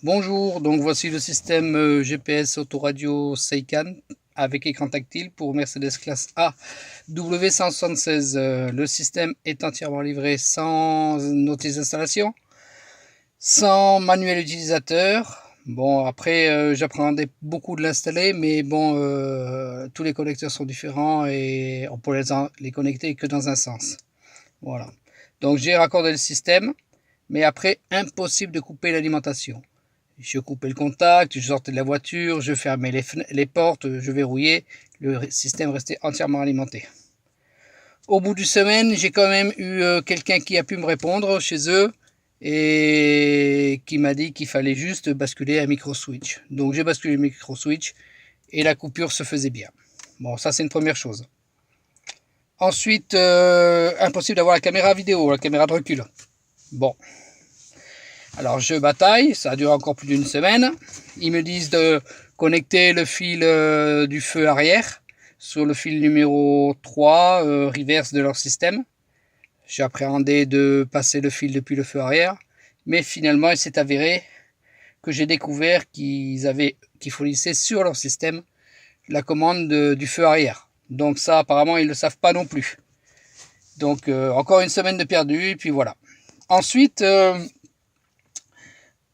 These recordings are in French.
Bonjour, donc voici le système GPS autoradio Seikan avec écran tactile pour Mercedes classe A W176. Le système est entièrement livré sans notice d'installation, sans manuel utilisateur. Bon, après, j'appréhendais beaucoup de l'installer, mais bon, tous les connecteurs sont différents et on peut les connecter que dans un sens. Voilà. Donc j'ai raccordé le système, mais après, impossible de couper l'alimentation. Je coupais le contact, je sortais de la voiture, je fermais les portes, je verrouillais, le système restait entièrement alimenté. Au bout d'une semaine, j'ai quand même eu quelqu'un qui a pu me répondre chez eux et qui m'a dit qu'il fallait juste basculer un micro-switch. Donc j'ai basculé le micro-switch et la coupure se faisait bien. Bon, ça c'est une première chose. Ensuite, impossible d'avoir la caméra vidéo, la caméra de recul. Bon, alors je bataille, ça a duré encore plus d'une semaine. Ils me disent de connecter le fil du feu arrière sur le fil numéro 3 reverse de leur système. J'ai appréhendé de passer le fil depuis le feu arrière, mais finalement il s'est avéré que j'ai découvert qu'ils fournissaient sur leur système la commande du feu arrière. Donc ça apparemment ils ne le savent pas non plus. Donc encore une semaine de perdu et puis voilà. Ensuite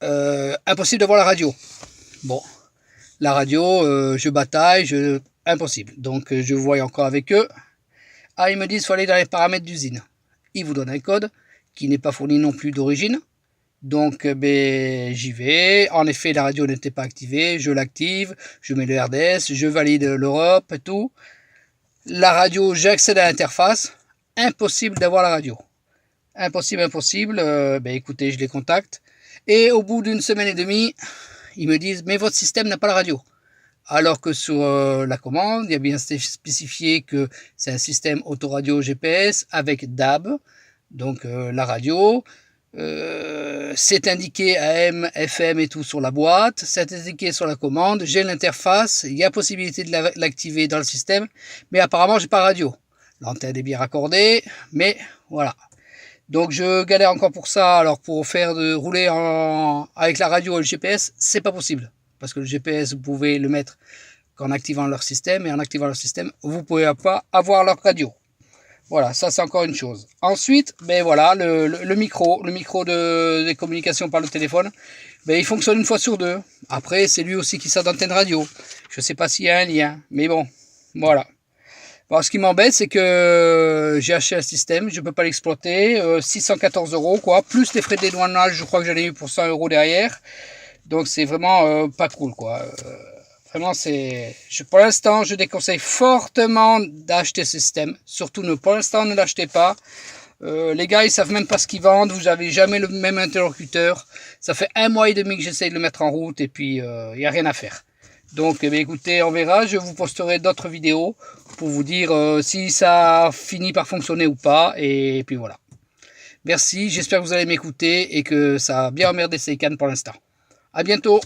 impossible d'avoir la radio. Bon, la radio, je bataille, impossible. Donc je vois encore avec eux. Ah, ils me disent qu'il faut aller dans les paramètres d'usine. Ils vous donnent un code qui n'est pas fourni non plus d'origine. Donc j'y vais. En effet, la radio n'était pas activée. Je l'active, je mets le RDS, je valide l'Europe et tout. La radio, j'accède à l'interface. Impossible d'avoir la radio. Impossible. Écoutez, je les contacte. Et au bout d'une semaine et demie, ils me disent « Mais votre système n'a pas la radio ». Alors que sur la commande, il y a bien spécifié que c'est un système autoradio GPS avec DAB, donc la radio. C'est indiqué AM, FM et tout sur la boîte, c'est indiqué sur la commande, j'ai l'interface, il y a possibilité de l'activer dans le système, mais apparemment j'ai pas radio. L'antenne est bien raccordée, mais voilà. Donc je galère encore pour ça. Alors pour faire rouler avec la radio et le GPS, c'est pas possible. Parce que le GPS, vous pouvez le mettre qu'en activant leur système. Et en activant leur système, vous pouvez pas avoir leur radio. Voilà, ça c'est encore une chose. Ensuite, voilà, le micro des communications par le téléphone, il fonctionne une fois sur deux. Après, c'est lui aussi qui sert d'antenne radio. Je sais pas s'il y a un lien, mais bon, voilà. Bon, ce qui m'embête, c'est que j'ai acheté un système, je ne peux pas l'exploiter, 614 €, quoi, plus les frais de dédouanage, je crois que j'en ai eu pour 100 € derrière. Donc c'est vraiment pas cool, quoi. Vraiment, pour l'instant, je déconseille fortement d'acheter ce système. Surtout, pour l'instant, ne l'achetez pas. Les gars, ils savent même pas ce qu'ils vendent. Vous n'avez jamais le même interlocuteur. Ça fait 1 mois et demi que j'essaye de le mettre en route et puis il n'y a rien à faire. Donc écoutez, on verra, je vous posterai d'autres vidéos pour vous dire si ça finit par fonctionner ou pas, et puis voilà. Merci, j'espère que vous allez m'écouter et que ça a bien emmerdé Seikan pour l'instant. À bientôt.